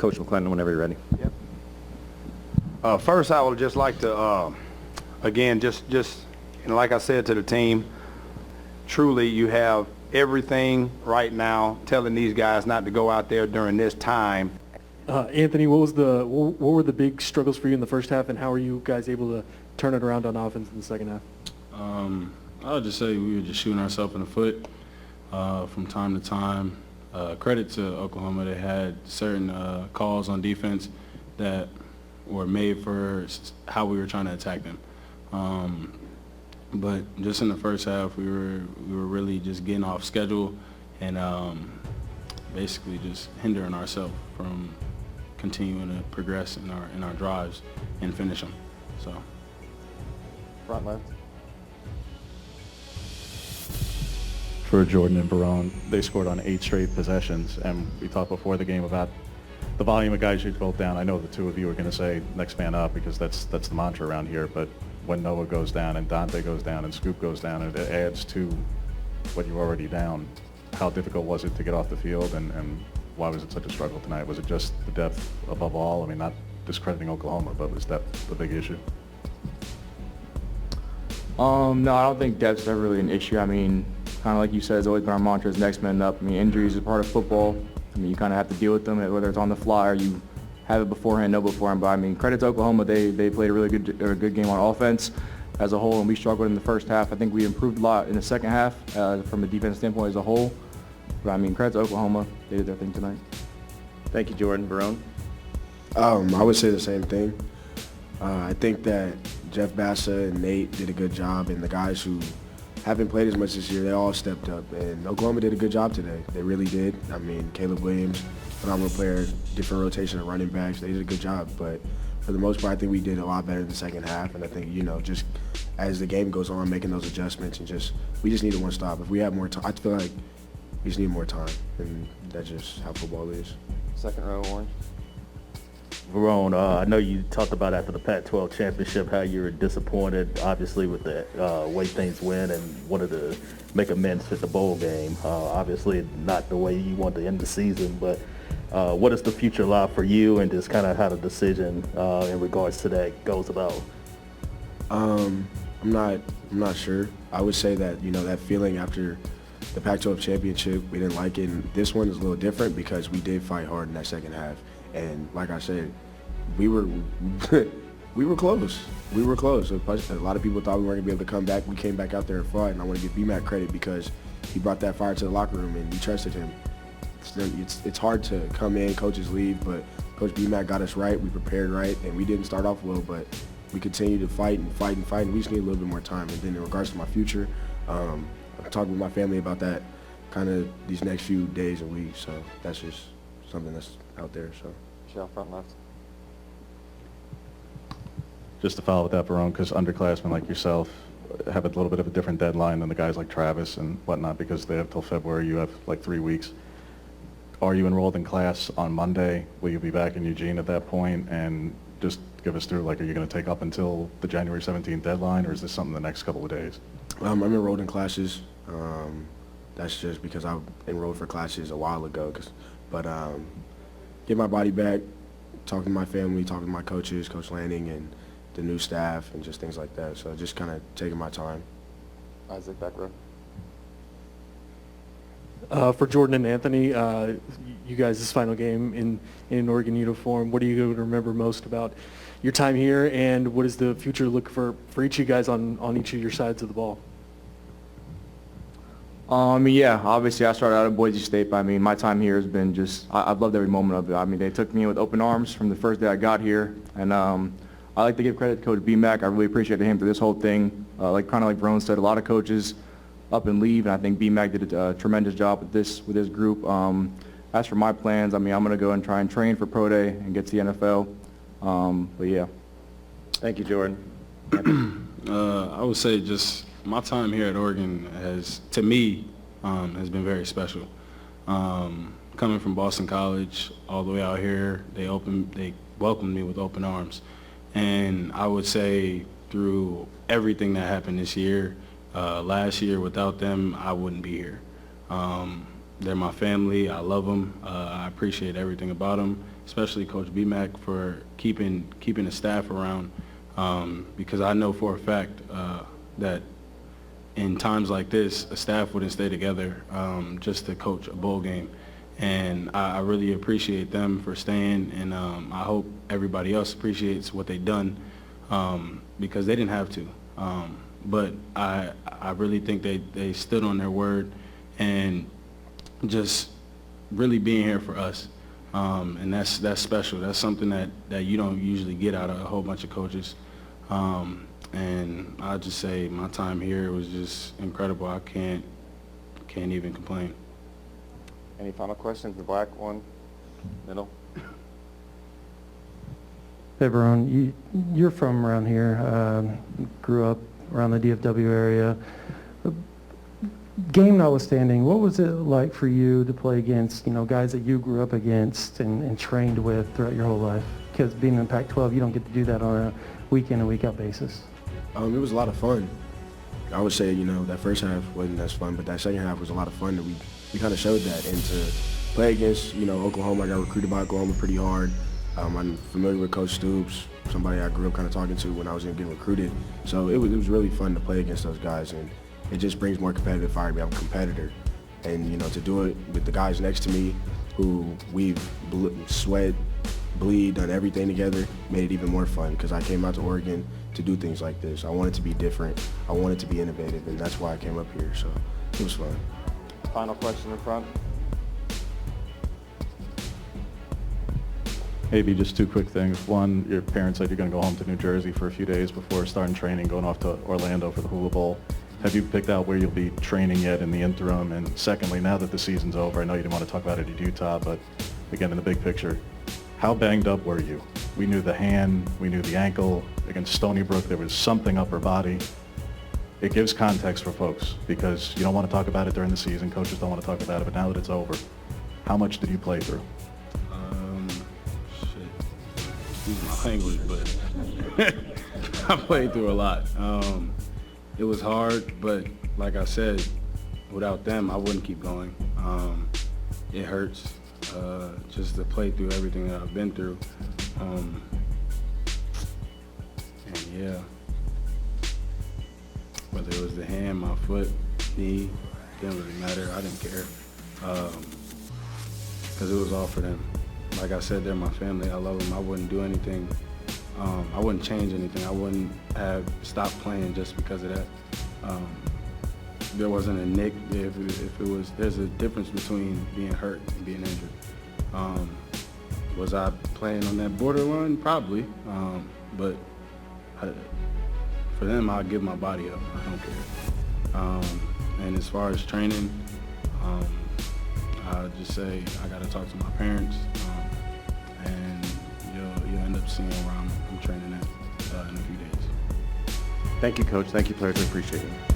Coach McClendon, whenever you're ready. Yep. First, I would just like to, again, just and like I said to the team, truly you have everything right now telling these guys not to go out there during this time. Anthony, what were the big struggles for you in the first half, and how were you guys able to turn it around on offense in the second half? I would just say we were just shooting ourselves in the foot from time to time. Credit to Oklahoma. They had certain calls on defense that were made for how we were trying to attack them. But just in the first half, we were really just getting off schedule and basically just hindering ourselves from continuing to progress in our drives and finish them. So. Front left. For Jordan and Barone, they scored on 8 straight possessions, and we talked before the game about the volume of guys you'd both down. I know the two of you are going to say next man up because that's the mantra around here, but when Noah goes down and Dante goes down and Scoop goes down, it adds to what you're already down. How difficult was it to get off the field, and why was it such a struggle tonight? Was it just the depth above all? I mean, not discrediting Oklahoma, but was depth the big issue? No, I don't think depth's ever really an issue. I mean, kind of like you said, it's always been our mantra is next man up. I mean, injuries is part of football. I mean, you kind of have to deal with them, whether it's on the fly or you have it beforehand, know beforehand. But I mean, credit to Oklahoma, they played a really good game on offense as a whole, and we struggled in the first half. I think we improved a lot in the second half from a defense standpoint as a whole. But I mean, credit to Oklahoma, they did their thing tonight. Thank you, Jordan. Barone. I would say the same thing. I think that Jeff Bassa and Nate did a good job, and the guys who haven't played as much this year, they all stepped up. And Oklahoma did a good job today. They really did. I mean, Caleb Williams, phenomenal player, different rotation of running backs. They did a good job. But for the most part, I think we did a lot better in the second half. And I think, just as the game goes on, making those adjustments and we just needed one stop. If we had more time, I feel like we just need more time. And that's just how football is. Second row, orange. Verone, I know you talked about after the Pac-12 championship how you were disappointed, obviously, with the way things went and wanted to make amends for the bowl game. Obviously, not the way you want to end the season, but what does the future allow for you, and just kind of how the decision in regards to that goes about? I'm not sure. I would say that that feeling after the Pac-12 championship, we didn't like it. And this one is a little different because we did fight hard in that second half. And like I said, we were close. We were close. A lot of people thought we weren't going to be able to come back. We came back out there and fought, and I want to give BMAC credit because he brought that fire to the locker room, and we trusted him. It's hard to come in, coaches leave, but Coach BMAC got us right. We prepared right, and we didn't start off well, but we continued to fight and fight and fight, and we just need a little bit more time. And then in regards to my future, I'm talking with my family about that kind of these next few days and weeks, so that's just something that's out there. So Michelle, front left. Just to follow with that, Barone, because underclassmen like yourself have a little bit of a different deadline than the guys like Travis and whatnot because they have till February. You have like 3 weeks. Are you enrolled in class on Monday? Will you be back in Eugene at that point? And just give us through, like, are you going to take up until the January 17th deadline, or is this something the next couple of days? I'm enrolled in classes. That's just because I enrolled for classes a while ago. But get my body back, talking to my family, talking to my coaches, Coach Lanning, and the new staff, and just things like that. So just kind of taking my time. Isaac, back row. For Jordan and Anthony, you guys' final game in an Oregon uniform, what are you going to remember most about your time here, and what does the future look for each of you guys on each of your sides of the ball? Yeah, obviously I started out at Boise State, but I mean, my time here has been I've loved every moment of it. I mean, they took me in with open arms from the first day I got here, and I like to give credit to Coach BMAC. I really appreciated him through this whole thing. Like Ron said, a lot of coaches up and leave, and I think BMAC did a tremendous job with this group. As for my plans, I mean, I'm going to go and try and train for Pro Day and get to the NFL. But yeah. Thank you, Jordan. I would say just my time here at Oregon to me, has been very special. Coming from Boston College all the way out here, they welcomed me with open arms. And I would say through everything that happened this year, last year, without them, I wouldn't be here. they're my family. I love them. I appreciate everything about them, especially Coach BMAC for keeping the staff around, because I know for a fact that in times like this, a staff wouldn't stay together just to coach a bowl game. And I really appreciate them for staying, and I hope everybody else appreciates what they've done because they didn't have to. But I really think they stood on their word and just really being here for us. And that's special. That's something that you don't usually get out of a whole bunch of coaches. And I'll just say my time here was just incredible. I can't even complain. Any final questions? The black one, middle. Hey, Barone, you're from around here, grew up around the DFW area. Game notwithstanding, what was it like for you to play against, guys that you grew up against and trained with throughout your whole life? Because being in Pac-12, you don't get to do that on a week-in and week-out basis. It was a lot of fun. I would say, that first half wasn't as fun, but that second half was a lot of fun. That we kind of showed that. And to play against, Oklahoma, I got recruited by Oklahoma pretty hard. I'm familiar with Coach Stoops, somebody I grew up kind of talking to when I was getting recruited. So it was really fun to play against those guys, and it just brings more competitive fire to me. I'm a competitor. And, to do it with the guys next to me who we've sweat, bleed, done everything together, made it even more fun because I came out to Oregon to do things like this. I wanted to be different. I wanted to be innovative, and that's why I came up here. So it was fun. Final question in front. Maybe just two quick things. One, your parents said you're going to go home to New Jersey for a few days before starting training, going off to Orlando for the Hula Bowl. Have you picked out where you'll be training yet in the interim? And secondly, now that the season's over, I know you didn't want to talk about it at Utah, but again, in the big picture, how banged up were you? We knew the hand, we knew the ankle. Against Stony Brook, there was something up her body. It gives context for folks because you don't want to talk about it during the season. Coaches don't want to talk about it, but now that it's over, how much did you play through? Excuse my language, but I played through a lot. It was hard, but like I said, without them, I wouldn't keep going. It hurts just to play through everything that I've been through. And yeah, whether it was the hand, my foot, knee, didn't really matter. I didn't care because it was all for them. Like I said, they're my family. I love them. I wouldn't do anything. I wouldn't change anything. I wouldn't have stopped playing just because of that. There wasn't a nick. If it was, there's a difference between being hurt and being injured. Was I playing on that borderline? Probably. But for them, I'll give my body up. I don't care. And as far as training, I'll just say I got to talk to my parents, and you'll end up seeing where I'm training at in a few days. Thank you, Coach. Thank you, players. We appreciate it.